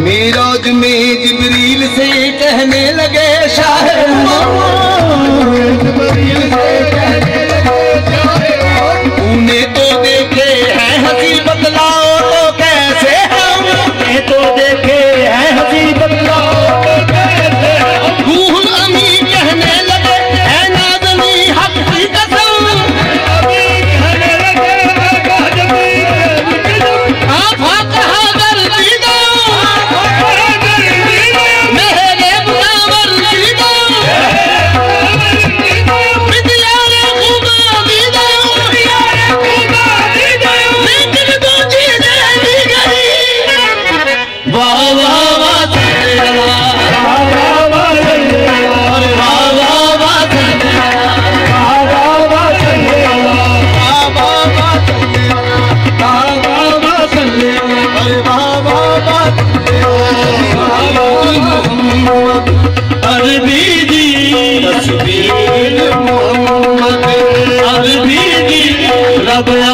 मेराज में जिब्रील से कहने लगे शाहे तूने तो देखे हैं हंसी बतलाओ तो कैसे हम तो देखे हैं हंसी बतलाओ तो कैसे रूहुल अमीन कहने लगे है नाज़नी हक की कसम आप रब